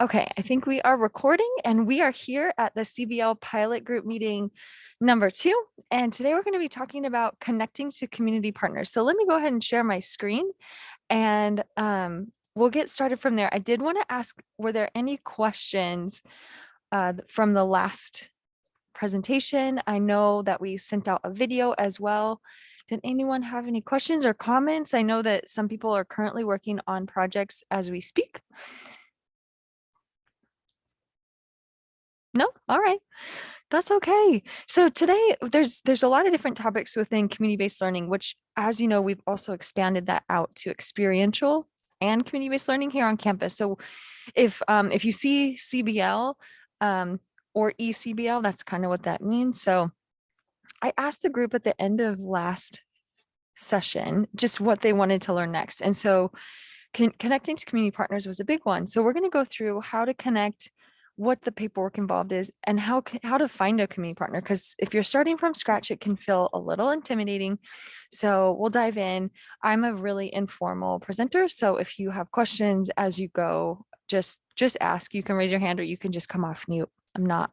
Okay, I think we are recording and we are here at the CBL pilot group meeting number 2. And today we're going to be talking about connecting to community partners. So let me go ahead and share my screen and we'll get started from there. I did want to ask, were there any questions from the last presentation? I know that we sent out a video as well. Did anyone have any questions or comments? I know that some people are currently working on projects as we speak. No? All right. That's okay. So today there's a lot of different topics within community-based learning, which, as you know, we've also expanded that out to experiential and community-based learning here on campus. So if you see CBL or ECBL, that's kind of what that means. So I asked the group at the end of last session just what they wanted to learn next. And so connecting to community partners was a big one. So we're going to go through how to connect, what the paperwork involved is, and how to find a community partner. Because if you're starting from scratch, it can feel a little intimidating. So we'll dive in. I'm a really informal presenter. So if you have questions as you go, just ask. You can raise your hand or you can just come off mute. I'm not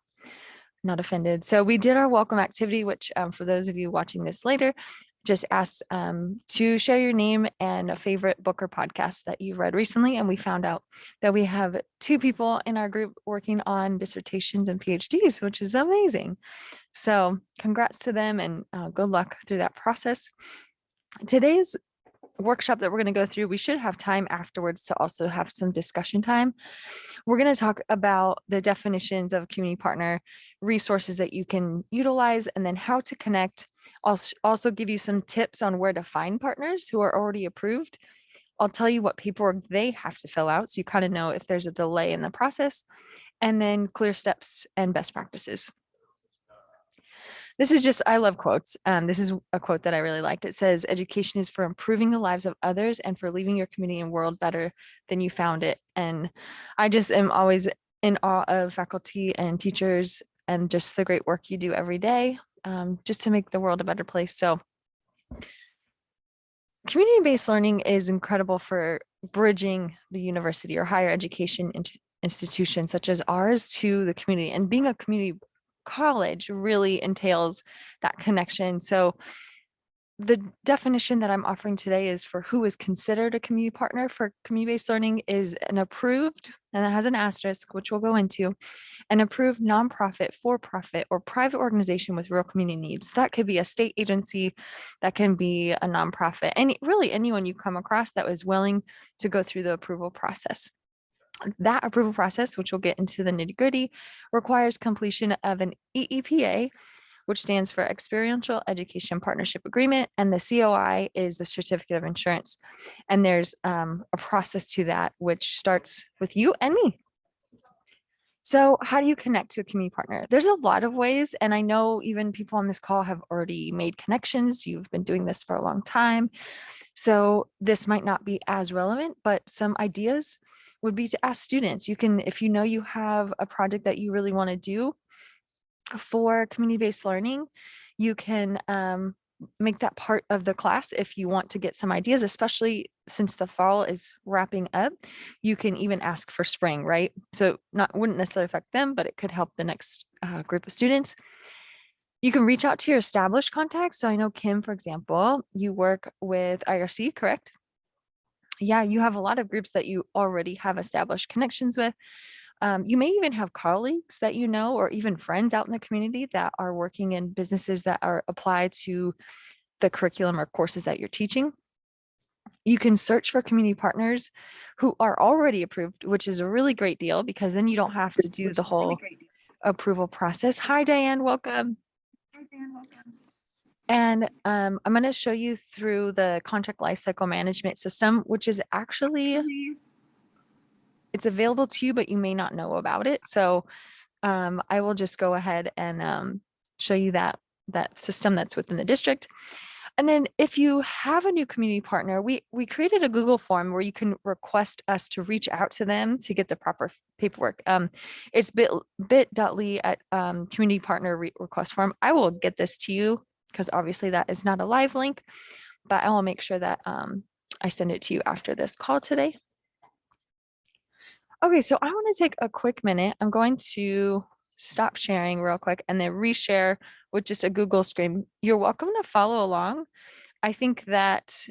offended. So we did our welcome activity, which for those of you watching this later, just asked to share your name and a favorite book or podcast that you've read recently. And we found out that we have 2 people in our group working on dissertations and PhDs, which is amazing. So congrats to them and good luck through that process. Today's workshop that we're going to go through, we should have time afterwards to also have some discussion time. We're going to talk about the definitions of community partner, resources that you can utilize, and then how to connect. I'll also give you some tips on where to find partners who are already approved. I'll tell you what paperwork they have to fill out so you kind of know if there's a delay in the process, and then clear steps and best practices. This is just, I love quotes. This is a quote that I really liked. It says, education is for improving the lives of others and for leaving your community and world better than you found it. And I just am always in awe of faculty and teachers and just the great work you do every day, just to make the world a better place. So community-based learning is incredible for bridging the university or higher education institutions such as ours to the community, and being a community college really entails that connection. So the definition that I'm offering today is for who is considered a community partner for community-based learning is an approved, and it has an asterisk, which we'll go into, an approved nonprofit, for-profit, or private organization with real community needs. That could be a state agency, that can be a nonprofit, and really anyone you come across that was willing to go through the approval process. That approval process, which we'll get into the nitty-gritty, requires completion of an EEPA, which stands for Experiential Education Partnership Agreement, and the COI is the Certificate of Insurance. And there's a process to that, which starts with you and me. So how do you connect to a community partner? There's a lot of ways, and I know even people on this call have already made connections. You've been doing this for a long time. So this might not be as relevant, but some ideas would be to ask students. You can, if you know you have a project that you really want to do for community-based learning, you can make that part of the class if you want to get some ideas, especially since the fall is wrapping up. You can even ask for spring, right? So wouldn't necessarily affect them, but it could help the next group of students. You can reach out to your established contacts. So I know Kim, for example, you work with IRC, correct? Yeah, you have a lot of groups that you already have established connections with. You may even have colleagues that you know, or even friends out in the community that are working in businesses that are applied to the curriculum or courses that you're teaching. You can search for community partners who are already approved, which is a really great deal because then you don't have to do the whole approval process. Hi, Diane, welcome. And I'm going to show you through the contract lifecycle management system, which is actually, it's available to you, but you may not know about it. So I will just go ahead and show you that system that's within the district. And then if you have a new community partner, we created a Google form where you can request us to reach out to them to get the proper paperwork. It's bit.ly at community partner request form. I will get this to you because obviously that is not a live link, but I will make sure that I send it to you after this call today. Okay, so I want to take a quick minute. I'm going to stop sharing real quick and then reshare with just a Google screen. You're welcome to follow along. I think that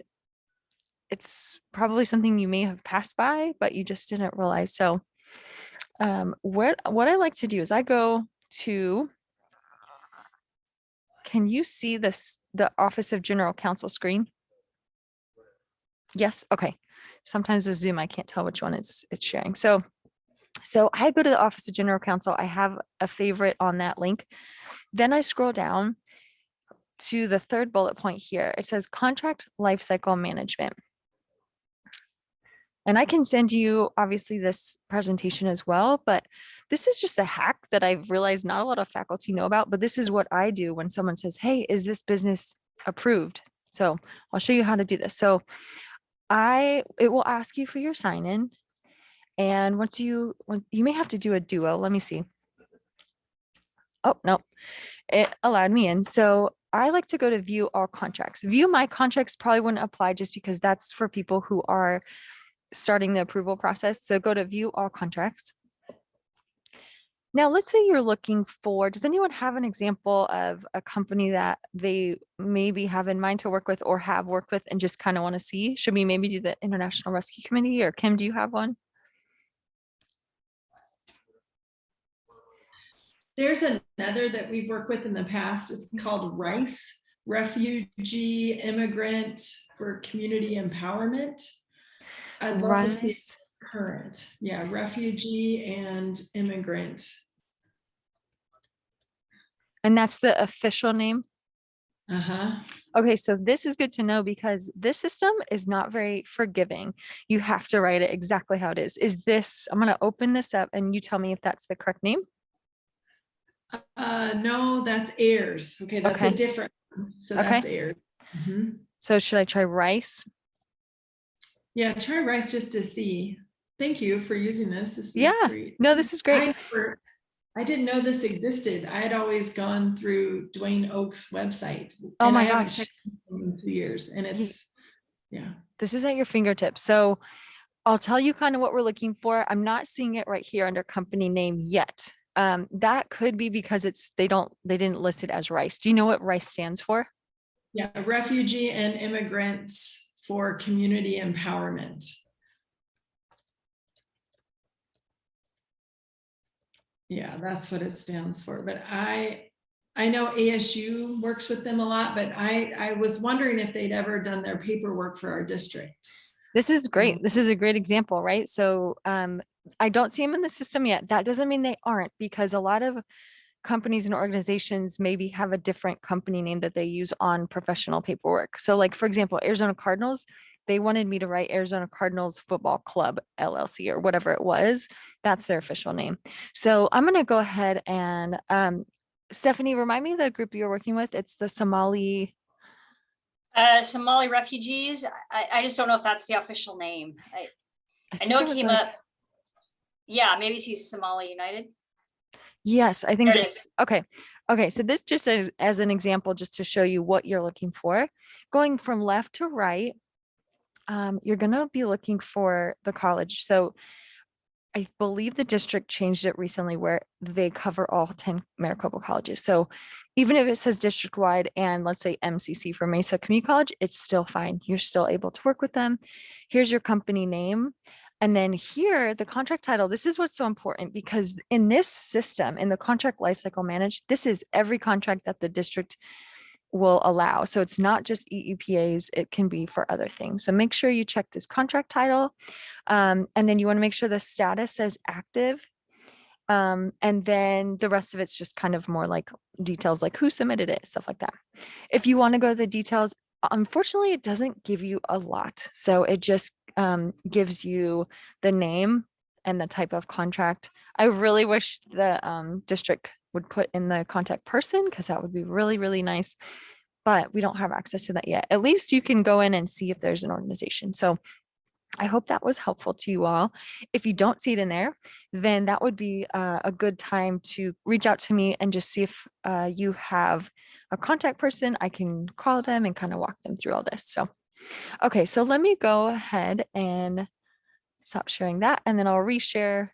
it's probably something you may have passed by, but you just didn't realize. So, what I like to do is I go to, can you see this, the Office of General Counsel screen? Yes. Okay. Sometimes with Zoom, I can't tell which one it's sharing. So I go to the Office of General Counsel. I have a favorite on that link. Then I scroll down to the third bullet point here. It says contract lifecycle management. And I can send you obviously this presentation as well, but this is just a hack that I've realized not a lot of faculty know about, but this is what I do when someone says, "Hey, is this business approved?" So I'll show you how to do this. So it will ask you for your sign in. And when you may have to do a duo. Let me see. Oh, no, it allowed me in. So I like to go to view all contracts. View my contracts probably wouldn't apply just because that's for people who are starting the approval process. So go to view all contracts. Now, let's say you're looking for, does anyone have an example of a company that they maybe have in mind to work with or have worked with and just kind of want to see? Should we maybe do the International Rescue Committee, or Kim, do you have one? There's another that we've worked with in the past. It's called RICE, Refugee Immigrant for Community Empowerment. I'd love to see Rice. current. Yeah, refugee and immigrant. And that's the official name. Uh-huh. Okay, so this is good to know because this system is not very forgiving. You have to write it exactly how it is. Is this, I'm going to open this up and you tell me if that's the correct name. No, that's heirs. Okay, that's a Okay. different one. So Okay. that's heirs. Mhm. So should I try rice? Yeah, try rice just to see. Thank you for using this. This is Yeah. great. No, this is great. I didn't know this existed. I had always gone through Dwayne Oak's website, Oh and I my haven't gosh. checked in 2 years. And Ye- it's, yeah. This is at your fingertips. So I'll tell you kind of what we're looking for. I'm not seeing it right here under company name yet. That could be because they didn't list it as rice. Do you know what rice stands for? Yeah, refugee and immigrants for community empowerment. Yeah, that's what it stands for. But I know ASU works with them a lot, but I was wondering if they'd ever done their paperwork for our district. This is So great. This is a great example, right? So I don't see them in the system yet. That doesn't mean they aren't, because a lot of companies and organizations maybe have a different company name that they use on professional paperwork. So like, for example, Arizona Cardinals, they wanted me to write Arizona Cardinals Football Club LLC or whatever it was. That's their official name. So I'm going to go ahead and Stephanie, remind me of the group you're working with. It's the Somali. Somali refugees. I just don't know if that's the official name. I know Think it was came like, up. Yeah, maybe she's Somali United. yes, I think There it this. is. Okay. Okay. So this just as an example, just to show you what you're looking for. Going from left to right, you're going to be looking for the college. So I believe the district changed it recently where they cover all 10 Maricopa colleges. So even if it says district wide and let's say MCC for Mesa Community College, it's still fine. You're still able to work with them. Here's your company name. And then here, the contract title, this is what's so important because in this system, in the contract lifecycle managed, this is every contract that the district will allow. So it's not just EUPAs, it can be for other things. So make sure you check this contract title. And then you want to make sure the status says active. And then the rest of it's just kind of more like details like who submitted it, stuff like that. If you want to go to the details, unfortunately, it doesn't give you a lot. So it just gives you the name and the type of contract. I really wish the district would put in the contact person because that would be really, really nice. But we don't have access to that yet. At least you can go in and see if there's an organization. So I hope that was helpful to you all. If you don't see it in there, then that would be a good time to reach out to me and just see if you have a contact person. I can call them and kind of walk them through all this. So, okay, so let me go ahead and stop sharing that, and then I'll reshare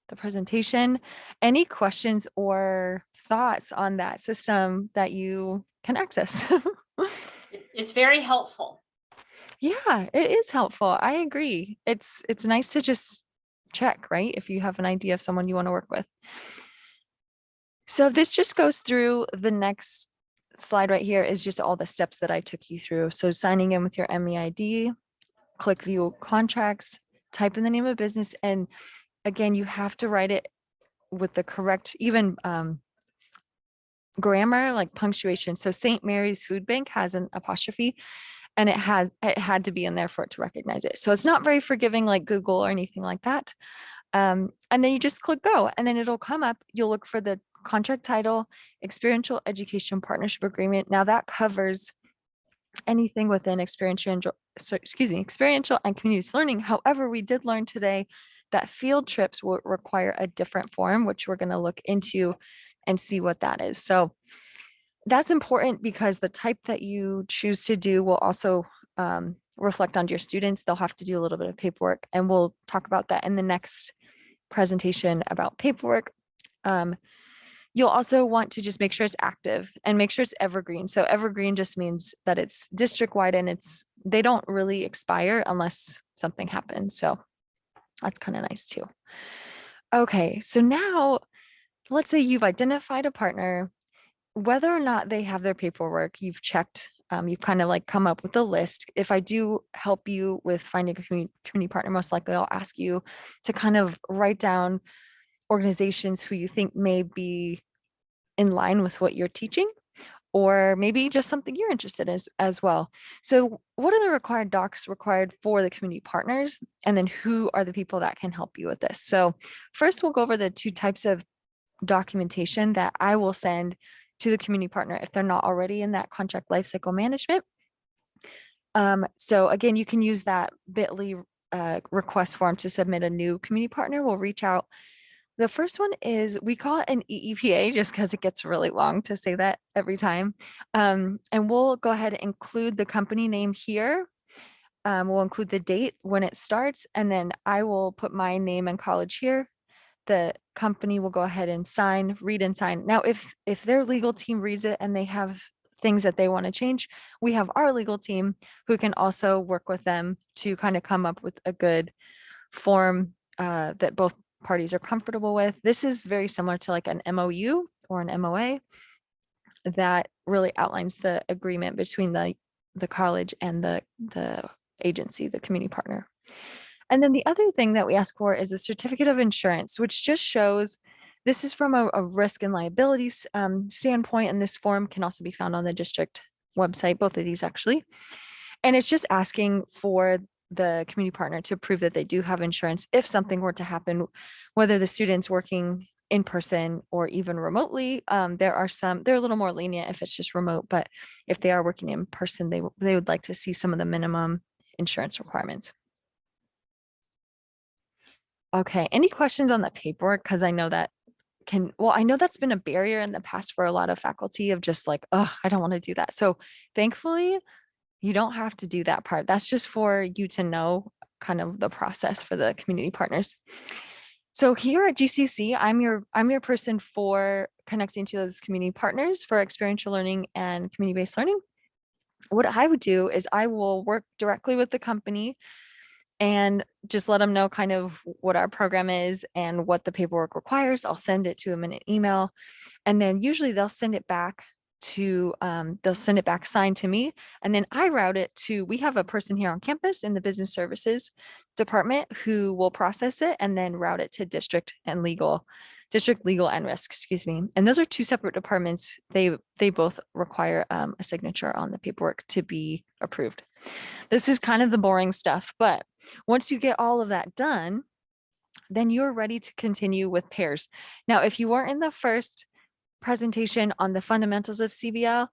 the presentation. Any questions or thoughts on that system that you can access? It's very helpful. Yeah, it is helpful. I agree. It's nice to just check, right? If you have an idea of someone you want to work with. So this just goes through the next slide right here is just all the steps that I took you through. So signing in with your MEID, click view contracts, type in the name of business, and again, you have to write it with the correct, even grammar, like punctuation. So St. Mary's Food Bank has an apostrophe, and it had to be in there for it to recognize it. So it's not very forgiving like Google or anything like that. And then you just click go, and then it'll come up. You'll look for the contract title, experiential education partnership agreement. Now that covers anything within experiential and community learning. However, we did learn today that field trips will require a different form, which we're going to look into and see what that is. So that's important because the type that you choose to do will also reflect on your students. They'll have to do a little bit of paperwork, and we'll talk about that in the next presentation about paperwork. You'll also want to just make sure it's active and make sure it's evergreen. So evergreen just means that it's district-wide and they don't really expire unless something happens. So that's kind of nice too. Okay, so now let's say you've identified a partner, whether or not they have their paperwork, you've checked, you've kind of like come up with a list. If I do help you with finding a community partner, most likely I'll ask you to kind of write down organizations who you think may be in line with what you're teaching, or maybe just something you're interested in as well. So what are the required docs required for the community partners? And then who are the people that can help you with this? So first we'll go over the two types of documentation that I will send to the community partner if they're not already in that contract lifecycle management. So again, you can use that bit.ly request form to submit a new community partner. We'll reach out. The first one is, we call it an EEPA just because it gets really long to say that every time. And we'll go ahead and include the company name here. We'll include the date when it starts, and then I will put my name and college here. The company will go ahead and read and sign. Now, if their legal team reads it and they have things that they want to change, we have our legal team who can also work with them to kind of come up with a good form that both parties are comfortable with. This is very similar to like an MOU or an MOA that really outlines the agreement between the college and the agency, the community partner. And then the other thing that we ask for is a certificate of insurance, which just shows this is from a risk and liabilities standpoint, and this form can also be found on the district website, both of these actually. And it's just asking for the community partner to prove that they do have insurance if something were to happen, whether the student's working in person or even remotely. They're a little more lenient if it's just remote, but if they are working in person, they would like to see some of the minimum insurance requirements. Okay, any questions on the paperwork? Because I know that I know that's been a barrier in the past for a lot of faculty of just like, oh, I don't want to do that. So thankfully, you don't have to do that part. That's just for you to know kind of the process for the community partners. So here at GCC, I'm your person for connecting to those community partners for experiential learning and community-based learning. What I would do is I will work directly with the company and just let them know kind of what our program is and what the paperwork requires. I'll send it to them in an email, and then usually they'll send it back signed to me, and then I route it to, we have a person here on campus in the business services department who will process it and then route it to district legal and risk, excuse me. And those are two separate departments. They both require a signature on the paperwork to be approved. This is kind of the boring stuff, but once you get all of that done, then you're ready to continue with pairs. Now, if you weren't in the first presentation on the fundamentals of CBL,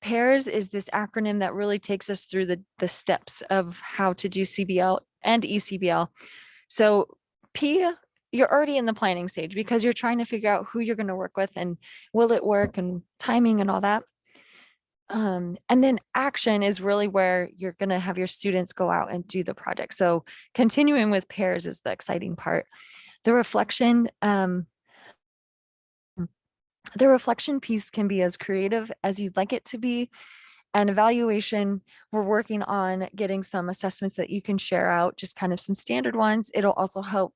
pairs is this acronym that really takes us through the steps of how to do CBL and ECBL. So P, you're already in the planning stage because you're trying to figure out who you're going to work with and will it work and timing and all that. And then action is really where you're going to have your students go out and do the project. So continuing with pairs is the exciting part. The reflection, the reflection piece can be as creative as you'd like it to be. And evaluation, we're working on getting some assessments that you can share out, just kind of some standard ones. It'll also help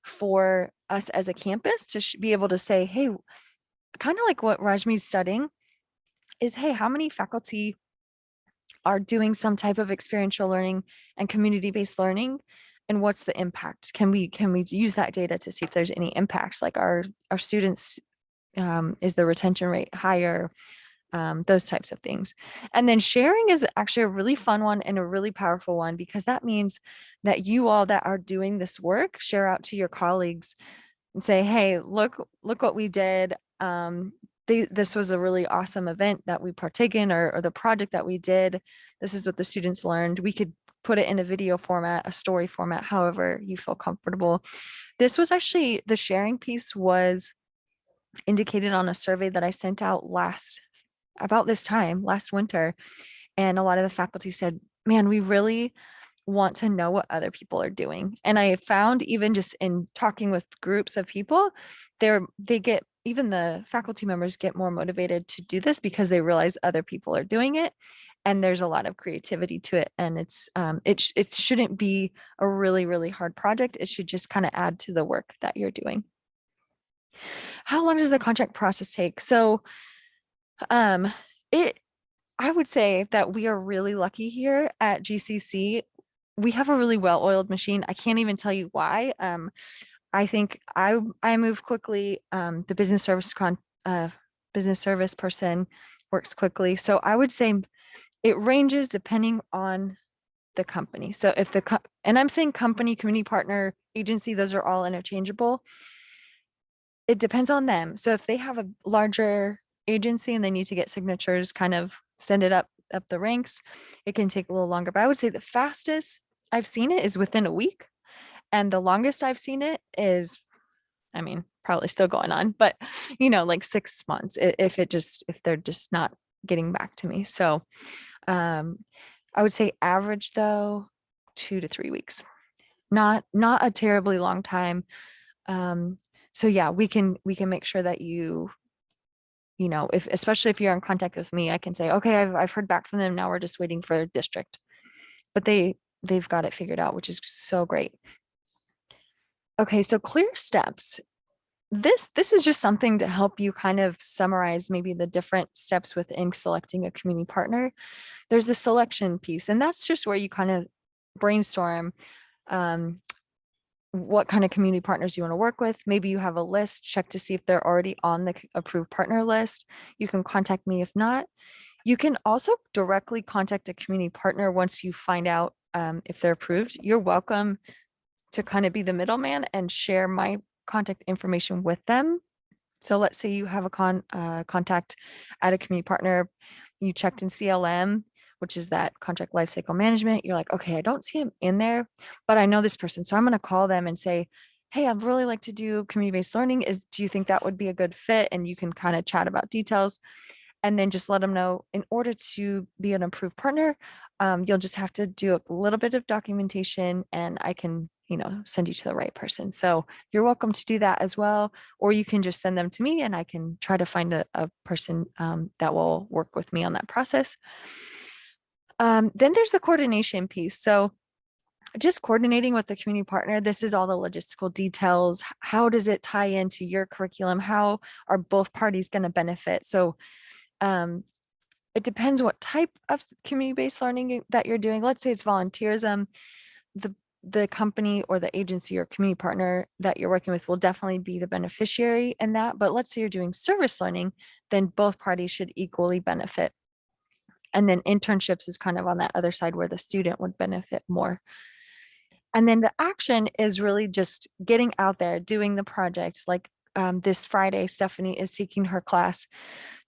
for us as a campus to be able to say, hey, kind of like what Rajmi's studying is, hey, how many faculty are doing some type of experiential learning and community-based learning, and what's the impact? Can we use that data to see if there's any impacts, like our students, is the retention rate higher, those types of things. And then sharing is actually a really fun one and a really powerful one, because that means that you all that are doing this work share out to your colleagues and say, hey, look what we did. This was a really awesome event that we partake in, or the project that we did. This is what the students learned. We could put it in a video format, a story format, however you feel comfortable. This was actually, the sharing piece was indicated on a survey that I sent out about this time last winter. And a lot of the faculty said, man, we really want to know what other people are doing. And I found, even just in talking with groups of people, they get, even the faculty members get more motivated to do this because they realize other people are doing it. And there's a lot of creativity to it. And it shouldn't be a really, really hard project. It should just kind of add to the work that you're doing. How long does the contract process take? So it I would say that we are really lucky here at GCC. We have a really well-oiled machine. I can't even tell you why. I think I move quickly. The business service person works quickly. So I would say it ranges depending on the company. So if and I'm saying company, community partner, agency, those are all interchangeable. It depends on them. So if they have a larger agency and they need to get signatures, kind of send it up the ranks, it can take a little longer. But I would say the fastest I've seen it is within a week. And the longest I've seen it is, I mean, probably still going on, but like 6 months if they're just not getting back to me. So I would say average though, 2 to 3 weeks. Not a terribly long time. So yeah, we can make sure that if, especially if you're in contact with me, I can say, okay, I've heard back from them. Now we're just waiting for a district, but they've got it figured out, which is so great. Okay, so clear steps. This is just something to help you kind of summarize maybe the different steps within selecting a community partner. There's the selection piece, and that's just where you kind of brainstorm what kind of community partners you want to work with. Maybe you have a list, check to see if they're already on the approved partner list. You can contact me if not. You can also directly contact a community partner once you find out if they're approved. You're welcome to kind of be the middleman and share my contact information with them. So let's say you have a contact at a community partner, you checked in CLM, which is that contract lifecycle management. You're like, okay, I don't see him in there, but I know this person. So I'm going to call them and say, hey, I'd really like to do community-based learning. Do you think that would be a good fit? And you can kind of chat about details, and then just let them know, in order to be an approved partner, you'll just have to do a little bit of documentation, and I can send you to the right person. So you're welcome to do that as well, or you can just send them to me and I can try to find a person that will work with me on that process. Then there's the coordination piece. So just coordinating with the community partner. This is all the logistical details. How does it tie into your curriculum? How are both parties going to benefit? So it depends what type of community-based learning that you're doing. Let's say it's volunteerism. The company or the agency or community partner that you're working with will definitely be the beneficiary in that. But let's say you're doing service learning, then both parties should equally benefit. And then internships is kind of on that other side where the student would benefit more. And then the action is really just getting out there, doing the projects. Like this Friday, Stephanie is taking her class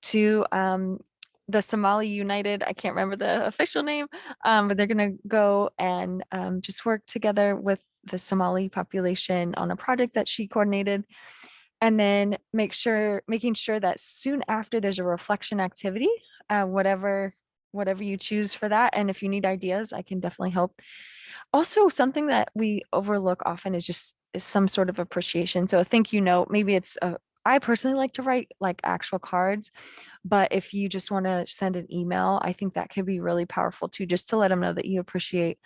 to the Somali United, I can't remember the official name, but they're going to go and just work together with the Somali population on a project that she coordinated. And then making sure that soon after there's a reflection activity whatever you choose for that. And if you need ideas, I can definitely help. Also, something that we overlook often is some sort of appreciation. So a thank you note, maybe I personally like to write like actual cards, but if you just want to send an email, I think that could be really powerful too, just to let them know that you appreciate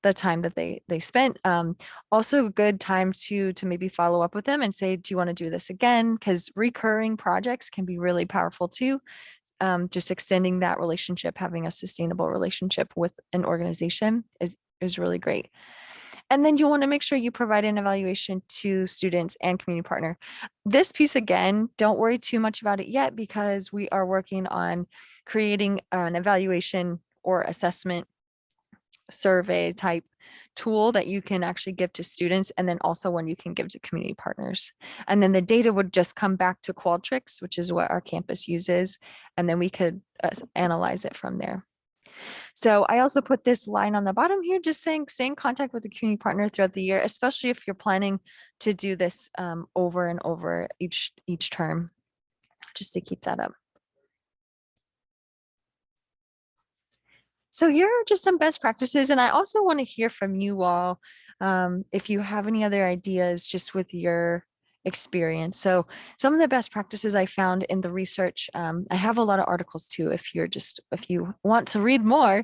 the time that they spent. Also a good time to maybe follow up with them and say, do you want to do this again? Because recurring projects can be really powerful too. Just extending that relationship, having a sustainable relationship with an organization is really great. And then you want to make sure you provide an evaluation to students and community partner. This piece, again, don't worry too much about it yet because we are working on creating an evaluation or assessment survey type tool that you can actually give to students, and then also one you can give to community partners. And then the data would just come back to Qualtrics, which is what our campus uses, and then we could analyze it from there. So I also put this line on the bottom here, just saying stay in contact with the community partner throughout the year, especially if you're planning to do this over and over each term, just to keep that up. So here are just some best practices. And I also want to hear from you all if you have any other ideas just with your experience. So some of the best practices I found in the research, I have a lot of articles too, if you want to read more,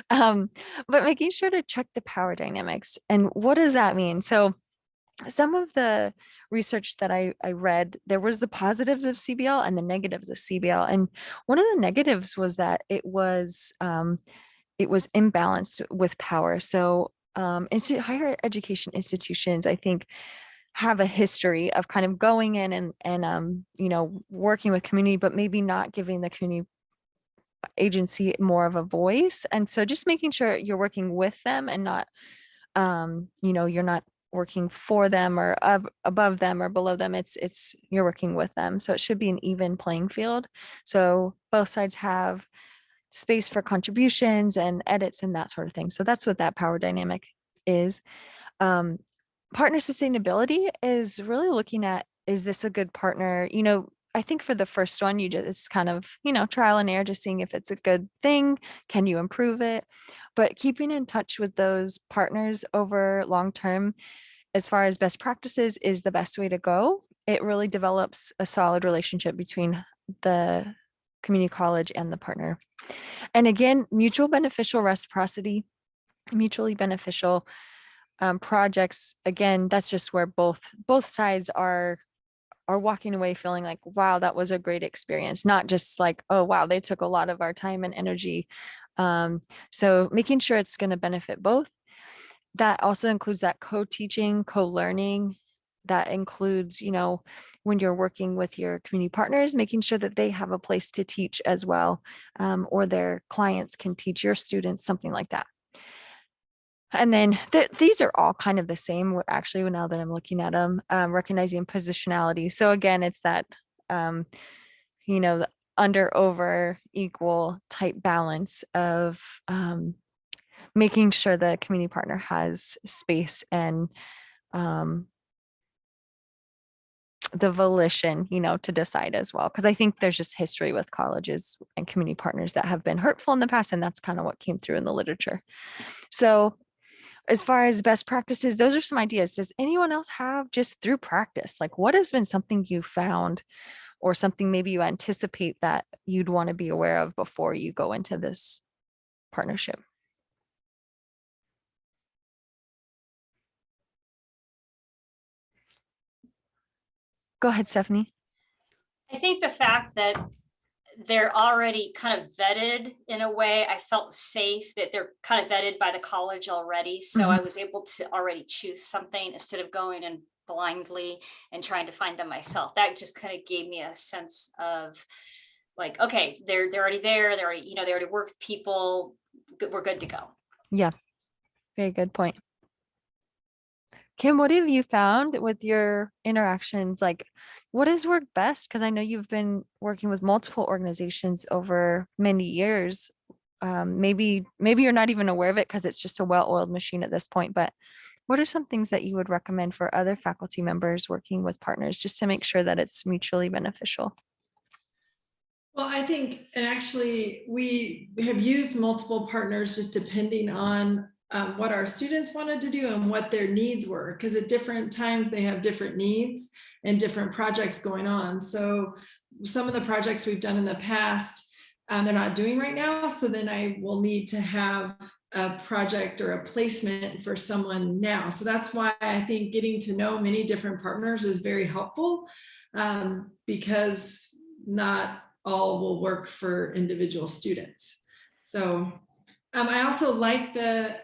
but making sure to check the power dynamics. And what does that mean? So some of the research that I read, there was the positives of CBL and the negatives of CBL. And one of the negatives was that it was imbalanced with power. So higher education institutions, I think, have a history of kind of going in and working with community, but maybe not giving the community agency more of a voice. And so just making sure you're working with them and not, you're not working for them or above them or below them. It's you're working with them. So it should be an even playing field. So both sides have space for contributions and edits and that sort of thing. So that's what that power dynamic is. Partner sustainability is really looking at, is this a good partner? I think for the first one, it's kind of, trial and error, just seeing if it's a good thing. Can you improve it? But keeping in touch with those partners over long term, as far as best practices, is the best way to go. It really develops a solid relationship between the community college and the partner. And again, mutual beneficial reciprocity, mutually beneficial projects. Again, that's just where both sides are walking away feeling like, wow, that was a great experience. Not just like, oh, wow, they took a lot of our time and energy. So making sure it's going to benefit both. That also includes that co-teaching, co-learning. That includes, when you're working with your community partners, making sure that they have a place to teach as well, or their clients can teach your students, something like that. And then these are all kind of the same. Actually, now that I'm looking at them, recognizing positionality. So again, it's that, the under, over, equal type balance of making sure the community partner has space and the volition, to decide as well. Because I think there's just history with colleges and community partners that have been hurtful in the past, and that's kind of what came through in the literature. So as far as best practices, those are some ideas. Does anyone else have, just through practice, like what has been something you found or something maybe you anticipate that you'd want to be aware of before you go into this partnership? Go ahead, Stephanie. I think the fact that they're already kind of vetted in a way, I felt safe that they're kind of vetted by the college already. So I was able to already choose something instead of going in blindly and trying to find them myself. That just kind of gave me a sense of like, okay, they're already there. They already work with people. We're good to go. Yeah, very good point. Kim, what have you found with your interactions? Like, what has worked best? Because I know you've been working with multiple organizations over many years. Maybe you're not even aware of it because it's just a well-oiled machine at this point. But what are some things that you would recommend for other faculty members working with partners just to make sure that it's mutually beneficial? Well, I think, and actually, we have used multiple partners just depending on what our students wanted to do and what their needs were, because at different times they have different needs and different projects going on. So some of the projects we've done in the past, they're not doing right now. So then I will need to have a project or a placement for someone now. So that's why I think getting to know many different partners is very helpful, because not all will work for individual students. So I also like the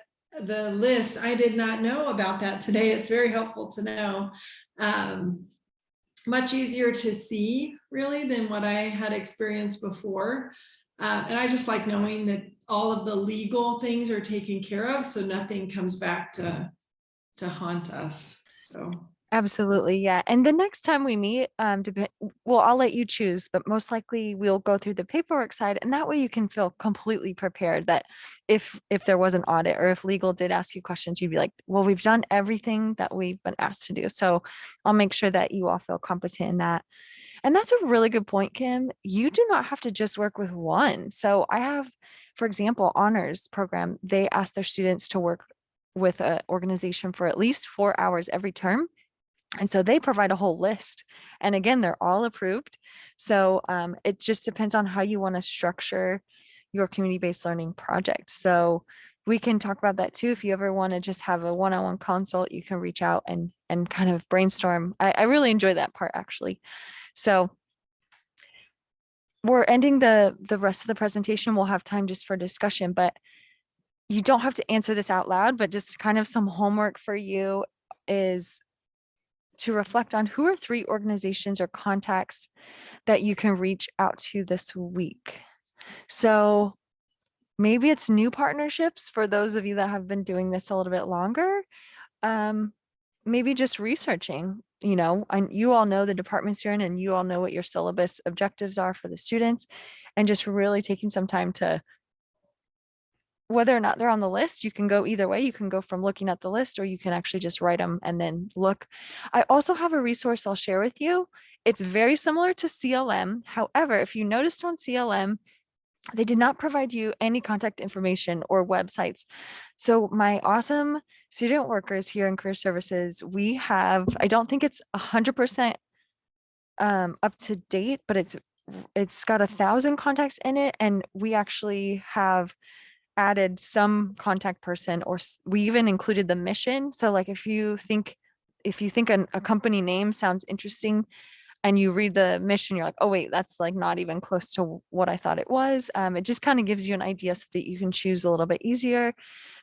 list. I did not know about that today. It's very helpful to know. Much easier to see really than what I had experienced before. And I just like knowing that all of the legal things are taken care of, so nothing comes back to haunt us. So Absolutely, yeah. And the next time we meet, well, I'll let you choose, but most likely we'll go through the paperwork side, and that way you can feel completely prepared that if there was an audit or if legal did ask you questions, you'd be like, well, we've done everything that we've been asked to do. So I'll make sure that you all feel competent in that. And that's a really good point, Kim. You do not have to just work with one. So I have, for example, honors program, they ask their students to work with an organization for at least 4 hours every term. And so they provide a whole list. And again, they're all approved. So it just depends on how you want to structure your community-based learning project. So we can talk about that too. If you ever want to just have a one-on-one consult, you can reach out and kind of brainstorm. I really enjoy that part actually. So we're ending the rest of the presentation. We'll have time just for discussion, but you don't have to answer this out loud, but just kind of some homework for you is to reflect on who are 3 organizations or contacts that you can reach out to this week. So maybe it's new partnerships for those of you that have been doing this a little bit longer. Maybe just researching, and you all know the departments you're in and you all know what your syllabus objectives are for the students, and just really taking some time to, whether or not they're on the list, you can go either way. You can go from looking at the list, or you can actually just write them and then look. I also have a resource I'll share with you. It's very similar to CLM. However, if you noticed on CLM, they did not provide you any contact information or websites. So my awesome student workers here in career services, we have, I don't think it's 100% up to date, but it's got 1,000 contacts in it. And we actually have added some contact person, or we even included the mission. So like if you think a company name sounds interesting and you read the mission, you're like, oh wait, that's like not even close to what I thought it was. It just kind of gives you an idea so that you can choose a little bit easier.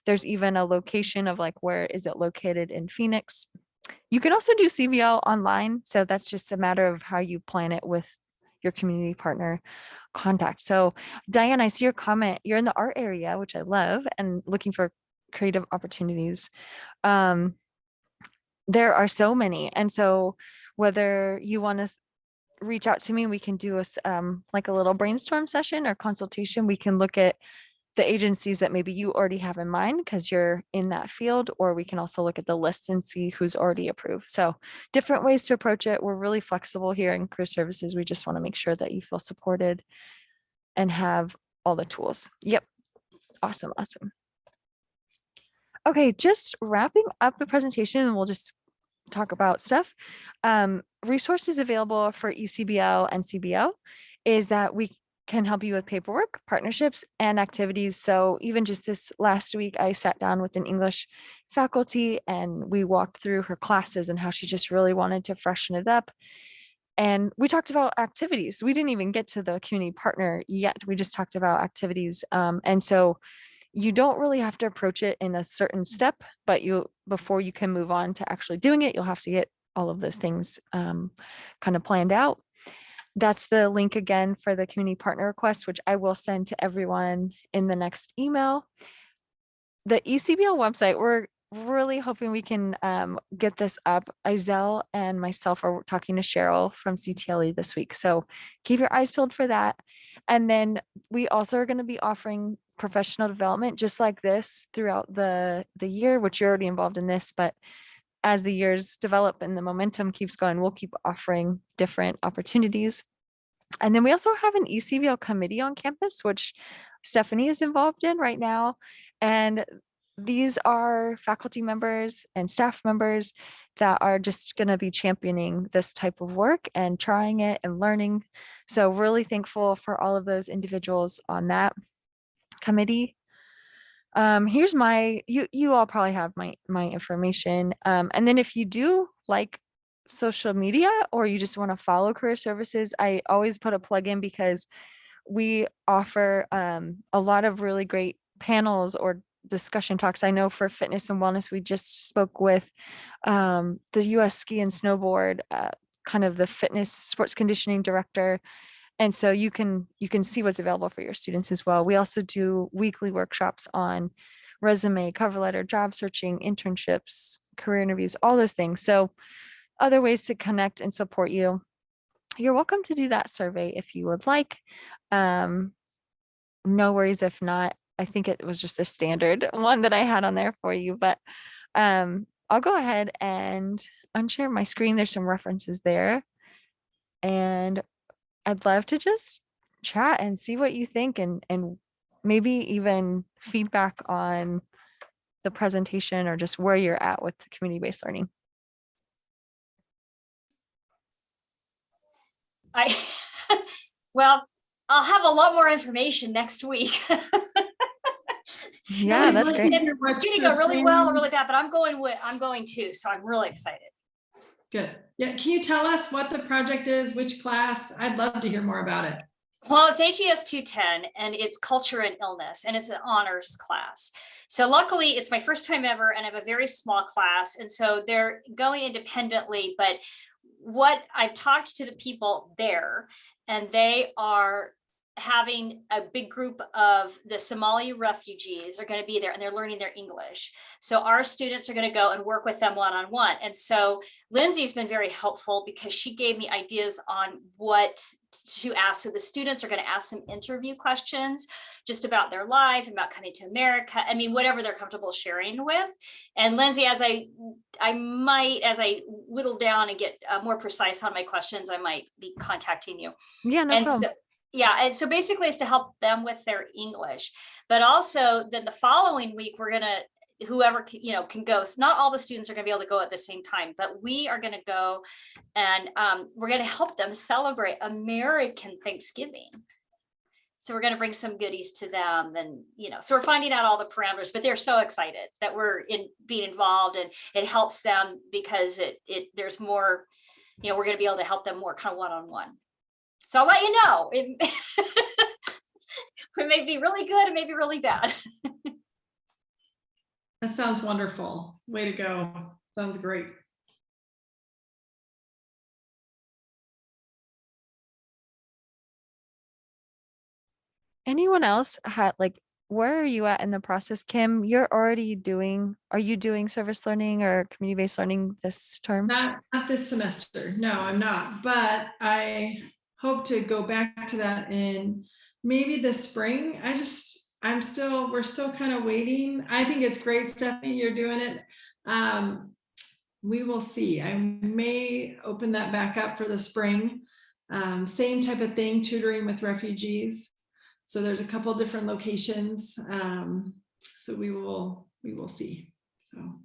There's even a location of like, where is it located in Phoenix? You can also do CBL online. So that's just a matter of how you plan it with your community partner contact. So Diane, I see your comment. You're in the art area, which I love, and looking for creative opportunities. There are so many. And so whether you want to reach out to me, we can do like a little brainstorm session or consultation. We can look at the agencies that maybe you already have in mind because you're in that field, or we can also look at the list and see who's already approved. So different ways to approach it. We're really flexible here in career services. We just want to make sure that you feel supported and have all the tools. Yep. Awesome. Awesome. Okay, just wrapping up the presentation, and we'll just talk about stuff. Resources available for ECBL and CBL is that we can help you with paperwork, partnerships, and activities. So even just this last week, I sat down with an English faculty and we walked through her classes and how she just really wanted to freshen it up. And we talked about activities. We didn't even get to the community partner yet. We just talked about activities. And so you don't really have to approach it in a certain step, but before you can move on to actually doing it, you'll have to get all of those things kind of planned out. That's the link again for the community partner request, which I will send to everyone in the next email. The ECBL website, we're really hoping we can get this up. Izell and myself are talking to Cheryl from CTLE this week. So keep your eyes peeled for that. And then we also are going to be offering professional development just like this throughout the year, which you're already involved in this, but as the years develop and the momentum keeps going, we'll keep offering different opportunities. And then we also have an ECBL committee on campus, which Stephanie is involved in right now. And these are faculty members and staff members that are just going to be championing this type of work and trying it and learning. So really thankful for all of those individuals on that committee. Here's you all probably have my information. And then if you do like social media or you just want to follow career services, I always put a plug in because we offer a lot of really great panels or discussion talks. I know for fitness and wellness, we just spoke with the US Ski and Snowboard, kind of the fitness sports conditioning director. And so you can see what's available for your students as well. We also do weekly workshops on resume, cover letter, job searching, internships, career interviews, all those things. So other ways to connect and support you. You're welcome to do that survey if you would like. No worries if not. I think it was just a standard one that I had on there for you, but I'll go ahead and unshare my screen. There's some references there. And I'd love to just chat and see what you think and maybe even feedback on the presentation or just where you're at with the community-based learning. Well, I'll have a lot more information next week. Yeah, that's great. It's going to go really well or really bad, but I'm going too. So I'm really excited. Good. Yeah. Can you tell us what the project is, which class? I'd love to hear more about it. Well, it's HES 210 and it's culture and illness and it's an honors class. So luckily it's my first time ever and I have a very small class. And so they're going independently, but what I've talked to the people there and they are having a big group of the Somali refugees are going to be there and they're learning their English. So our students are going to go and work with them one-on-one. And so Lindsay's been very helpful because she gave me ideas on what to ask. So the students are going to ask some interview questions just about their life, about coming to America. I mean, whatever they're comfortable sharing with. And Lindsay, as I whittle down and get more precise on my questions, I might be contacting you. Yeah, no problem. So, yeah, and so basically it's to help them with their English, but also then the following week, we're going to, whoever, can go. So not all the students are going to be able to go at the same time, but we are going to go and we're going to help them celebrate American Thanksgiving. So we're going to bring some goodies to them and, so we're finding out all the parameters, but they're so excited that we're being involved and it helps them because there's more, we're going to be able to help them more kind of one-on-one. So I'll let you know. It may be really good. It may be really bad. That sounds wonderful. Way to go. Sounds great. Anyone else where are you at in the process, Kim? Are you doing service learning or community-based learning this term? Not this semester. No, I'm not. But I hope to go back to that in maybe the spring. We're still kind of waiting. I think it's great, Stephanie, you're doing it. We will see. I may open that back up for the spring. Same type of thing, tutoring with refugees. So there's a couple different locations. So we will see. So.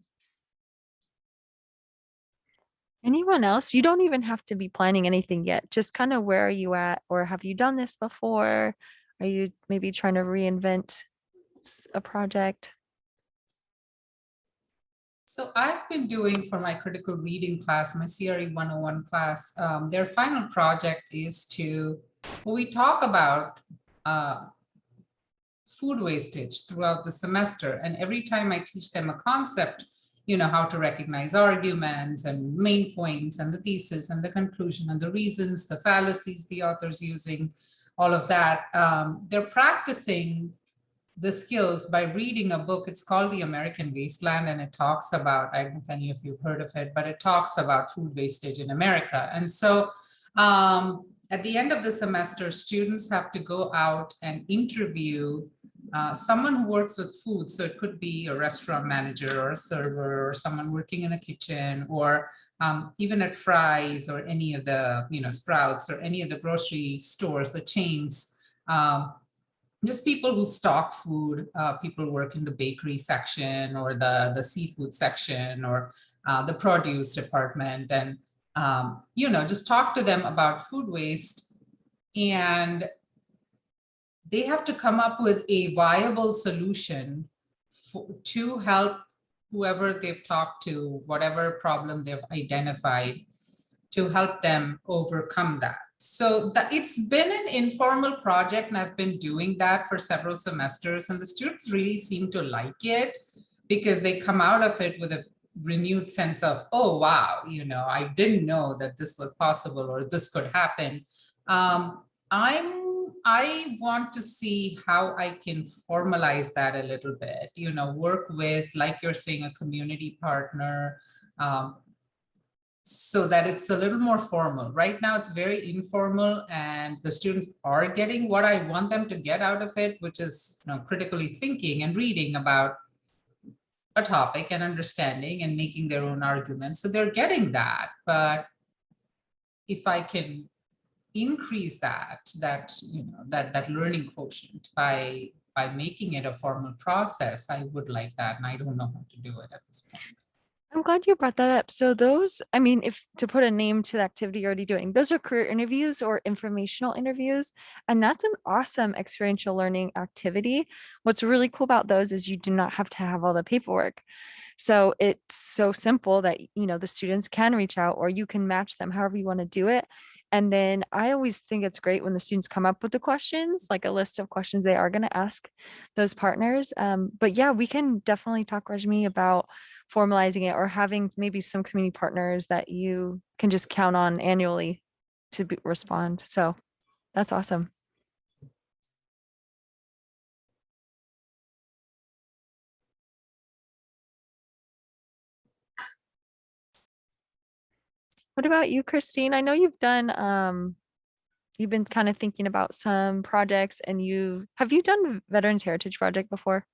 Anyone else? You don't even have to be planning anything yet. Just kind of where are you at, or have you done this before? Are you maybe trying to reinvent a project? So I've been doing for my critical reading class, my CRE 101 class, their final project is we talk about food wastage throughout the semester. And every time I teach them a concept, how to recognize arguments and main points and the thesis and the conclusion and the reasons, the fallacies the author's using, all of that. They're practicing the skills by reading a book. It's called The American Wasteland, and it talks about, I don't know if any of you have heard of it, but it talks about food wastage in America. And so at the end of the semester, students have to go out and interview someone who works with food. So it could be a restaurant manager or a server or someone working in a kitchen, or even at Fry's or any of the, Sprouts or any of the grocery stores, the chains. Just people who stock food, people work in the bakery section or the seafood section or the produce department, and just talk to them about food waste, and they have to come up with a viable solution to help whoever they've talked to, whatever problem they've identified, to help them overcome that. So it's been an informal project, and I've been doing that for several semesters, and the students really seem to like it because they come out of it with a renewed sense of, oh, wow, I didn't know that this was possible or this could happen. I want to see how I can formalize that a little bit, work with, like you're saying, a community partner, so that it's a little more formal. Right now, it's very informal, and the students are getting what I want them to get out of it, which is critically thinking and reading about a topic and understanding and making their own arguments. So they're getting that. But if I can increase that learning quotient by making it a formal process, I would like that, and I don't know how to do it at this point. I'm glad you brought that up. So those, I mean, if to put a name to the activity you're already doing, those are career interviews or informational interviews. And that's an awesome experiential learning activity. What's really cool about those is you do not have to have all the paperwork. So it's so simple that, the students can reach out, or you can match them however you want to do it. And then I always think it's great when the students come up with the questions, like a list of questions they are going to ask those partners. But yeah, we can definitely talk, Rajmi, about formalizing it, or having maybe some community partners that you can just count on annually to respond. So that's awesome. What about you, Christine? I know you've done, you've been kind of thinking about some projects, and have you done Veterans Heritage Project before?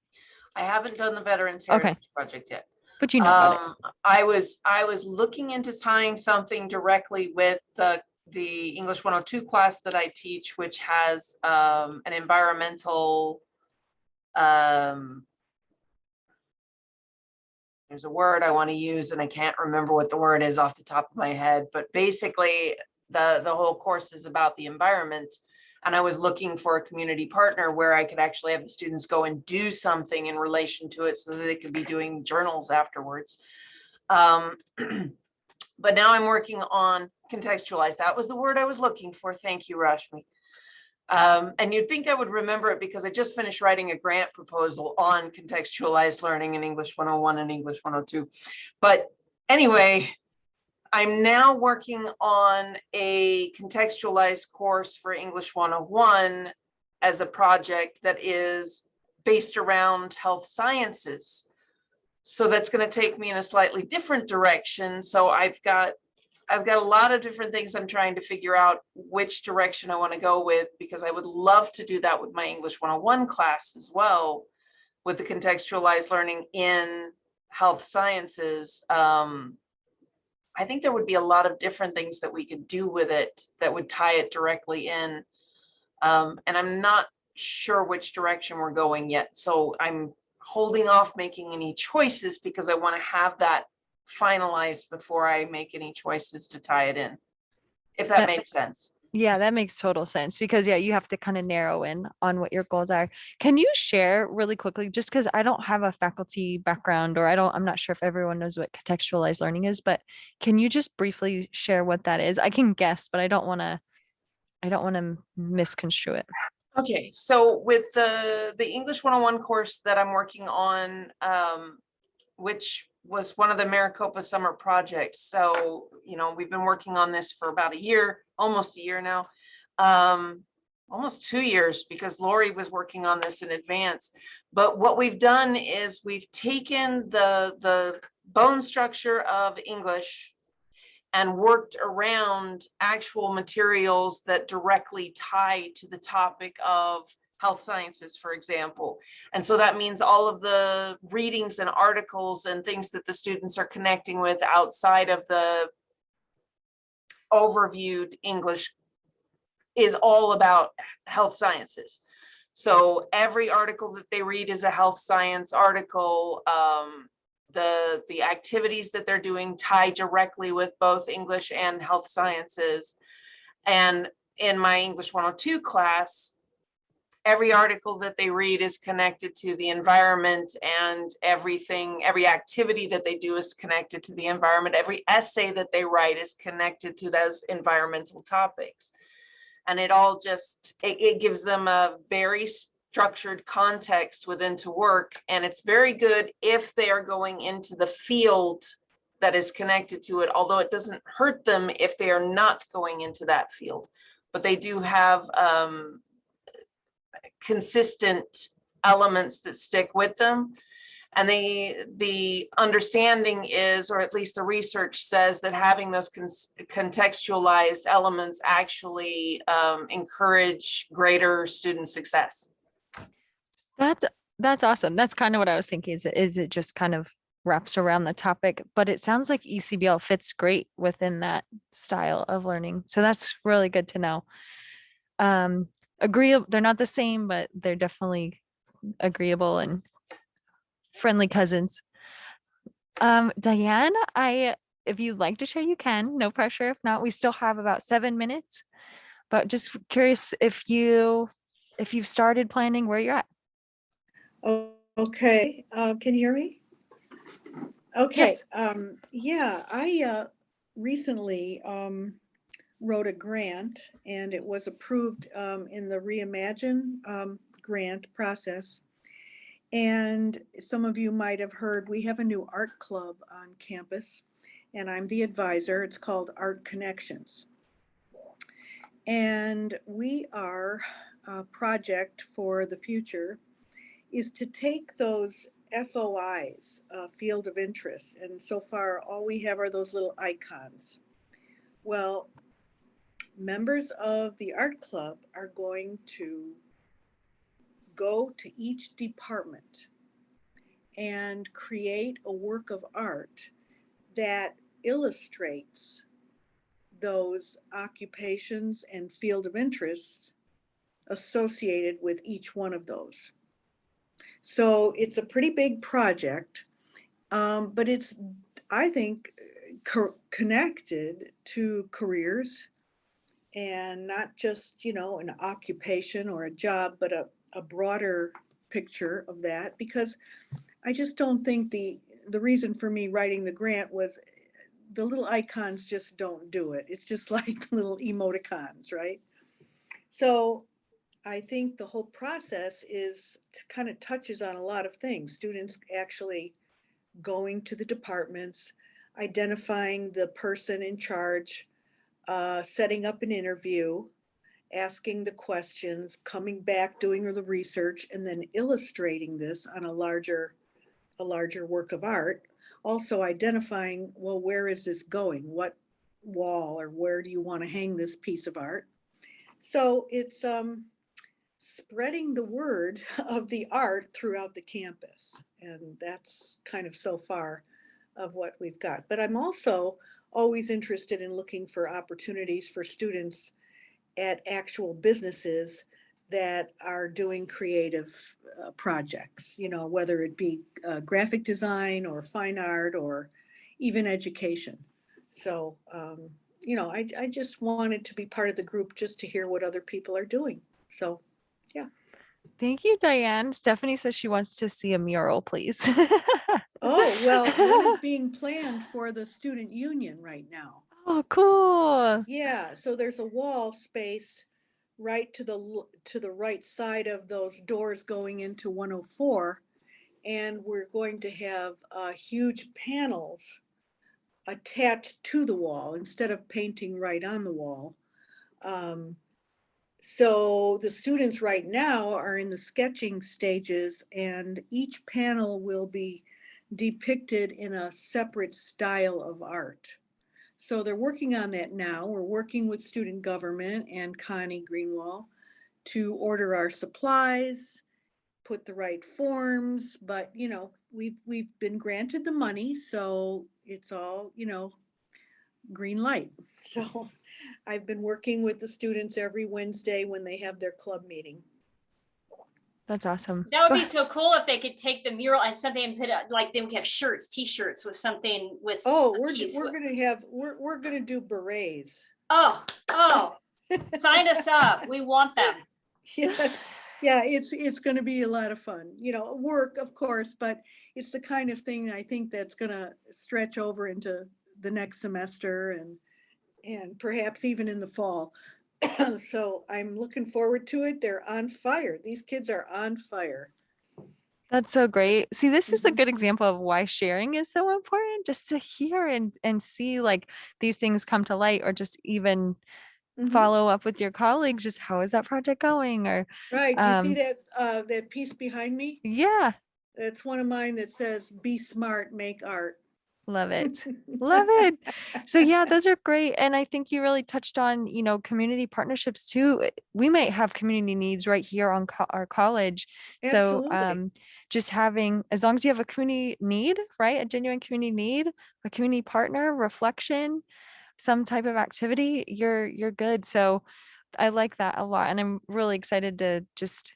I haven't done the Veterans Okay. Heritage Project yet. But you know about it. I was looking into tying something directly with the English 102 class that I teach, which has an environmental, there's a word I want to use and I can't remember what the word is off the top of my head, but basically the whole course is about the environment. And I was looking for a community partner where I could actually have the students go and do something in relation to it so that they could be doing journals afterwards. But now I'm working on contextualize. That was the word I was looking for. Thank you, Rashmi. And you'd think I would remember it because I just finished writing a grant proposal on contextualized learning in English 101 and English 102. But anyway, I'm now working on a contextualized course for English 101 as a project that is based around health sciences. So that's going to take me in a slightly different direction. So I've got a lot of different things I'm trying to figure out which direction I want to go with, because I would love to do that with my English 101 class as well, with the contextualized learning in health sciences. I think there would be a lot of different things that we could do with it that would tie it directly in. And I'm not sure which direction we're going yet. So I'm holding off making any choices because I want to have that finalized before I make any choices to tie it in, if that makes sense. Yeah, that makes total sense, because you have to kind of narrow in on what your goals are. Can you share really quickly, just because I don't have a faculty background, or I'm not sure if everyone knows what contextualized learning is, but can you just briefly share what that is? I can guess, but I don't want to misconstrue it. Okay, so with the English 101 course that I'm working on, which was one of the Maricopa summer projects. So, we've been working on this for about a year, almost a year now, almost 2 years, because Lori was working on this in advance. But what we've done is we've taken the bone structure of English and worked around actual materials that directly tie to the topic of health sciences, for example. And so that means all of the readings and articles and things that the students are connecting with outside of the overviewed English is all about health sciences. So every article that they read is a health science article. The activities that they're doing tie directly with both English and health sciences. And in my English 102 class, every article that they read is connected to the environment, and everything, every activity that they do is connected to the environment. Every essay that they write is connected to those environmental topics. And it all just, it gives them a very structured context within to work. And it's very good if they are going into the field that is connected to it, although it doesn't hurt them if they are not going into that field. But they do have consistent elements that stick with them. And the understanding is, or at least the research says, that having those contextualized elements actually encourage greater student success. That's awesome. That's kind of what I was thinking. Is it just kind of wraps around the topic, but it sounds like ECBL fits great within that style of learning. So that's really good to know. Agreeable, they're not the same, but they're definitely agreeable and friendly cousins. Diane, if you'd like to share, you can, no pressure. If not, we still have about 7 minutes, but just curious if you've started planning where you're at. Oh, okay. Can you hear me? Okay. Yes. Yeah, I recently wrote a grant, and it was approved in the Reimagine grant process. And some of you might have heard, we have a new art club on campus, and I'm the advisor. It's called Art Connections. And our project for the future is to take those FOIs, field of interest, and so far all we have are those little icons. Well, members of the art club are going to go to each department and create a work of art that illustrates those occupations and field of interest associated with each one of those. So it's a pretty big project, but it's, I think, connected to careers, and not just, an occupation or a job, but a broader picture of that, because I just don't think the reason for me writing the grant was the little icons just don't do it. It's just like little emoticons, right? So I think the whole process kind of touches on a lot of things. Students actually going to the departments, identifying the person in charge, setting up an interview, asking the questions, coming back, doing the research, and then illustrating this on a larger work of art. Also identifying, well, where is this going? What wall, or where do you want to hang this piece of art? So it's spreading the word of the art throughout the campus. And that's kind of so far of what we've got. But I'm also always interested in looking for opportunities for students at actual businesses that are doing creative projects, whether it be graphic design or fine art or even education. So, I just wanted to be part of the group just to hear what other people are doing. So, yeah. Thank you, Diane. Stephanie says she wants to see a mural, please. Oh, well, one is being planned for the student union right now. Oh, cool. Yeah, so there's a wall space right to the right side of those doors going into 104, and we're going to have huge panels attached to the wall instead of painting right on the wall. So the students right now are in the sketching stages, and each panel will be depicted in a separate style of art. So they're working on that now. We're working with student government and Connie Greenwall to order our supplies, put the right forms, but you know, we've been granted the money, so it's all, you know, green light. So I've been working with the students every Wednesday when they have their club meeting. That's awesome. That would Go be ahead. so cool if they could take the mural and something and put it, like they would have shirts, t-shirts with something with Oh, a piece. we're gonna do berets. Oh, sign us up. We want them. Yes, yeah, it's gonna be a lot of fun, you know, work, of course, but it's the kind of thing I think that's gonna stretch over into the next semester and perhaps even in the fall. So I'm looking forward to it. They're on fire. These kids are on fire. That's so great. See, this is a Mhm. good example of why sharing is so important, just to hear and see like these things come to light, or just even Mhm. follow up with your colleagues, just how is that project going? Or Right, do you see um that piece behind me? yeah, That's one of mine that says, "Be smart, make art." love it. Love it. So yeah, those are great. And I think you really touched on, community partnerships too. We might have community needs right here on our college. So Absolutely. just having, as long as you have a community need, right? A genuine community need, a community partner, reflection, some type of activity, you're good. So I like that a lot. And I'm really excited to just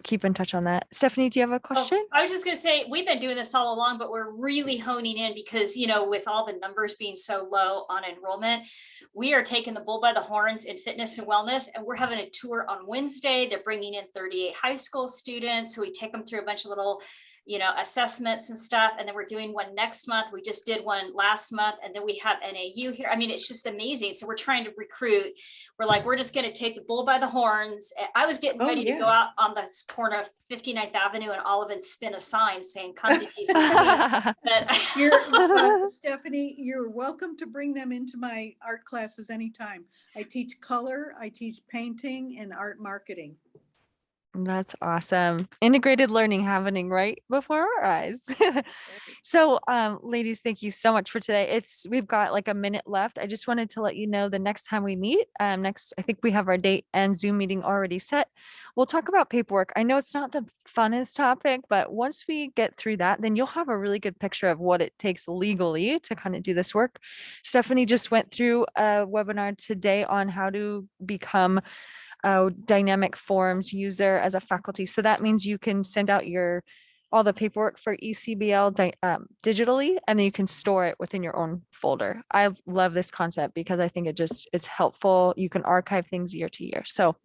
keep in touch on that. Stephanie, do you have a Oh, question? I was just gonna say, we've been doing this all along, but we're really honing in because, with all the numbers being so low on enrollment, we are taking the bull by the horns in fitness and wellness, and we're having a tour on Wednesday. They're bringing in 38 high school students. So we take them through a bunch of little, assessments and stuff. And then we're doing one next month. We just did one last month, and then we have NAU here. I mean, it's just amazing. So we're trying to recruit. We're like, we're just going to take the bull by the horns. I was getting Oh, ready to go yeah. out on the corner of 59th Avenue and Olive and spin a sign saying, come to DCC. Stephanie, you're welcome to bring them into my art classes anytime. I teach color, I teach painting and art marketing. That's awesome. Integrated learning happening right before our eyes. So, ladies, thank you so much for today. We've got like a minute left. I just wanted to let you know the next time we meet, I think we have our date and Zoom meeting already set. We'll talk about paperwork. I know it's not the funnest topic, but once we get through that, then you'll have a really good picture of what it takes legally to kind of do this work. Stephanie just went through a webinar today on how to become dynamic forms user as a faculty. So that means you can send out all the paperwork for ECBL digitally, and then you can store it within your own folder. I love this concept because I think it's helpful. You can archive things year to year. So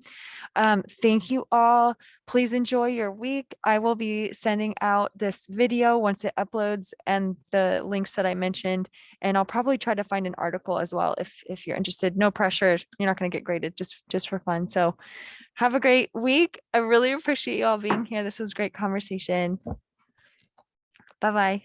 thank you all. Please enjoy your week. I will be sending out this video once it uploads and the links that I mentioned, and I'll probably try to find an article as well if you're interested. No pressure. You're not going to get graded, just for fun. So have a great week. I really appreciate you all being here. This was a great conversation. Bye-bye.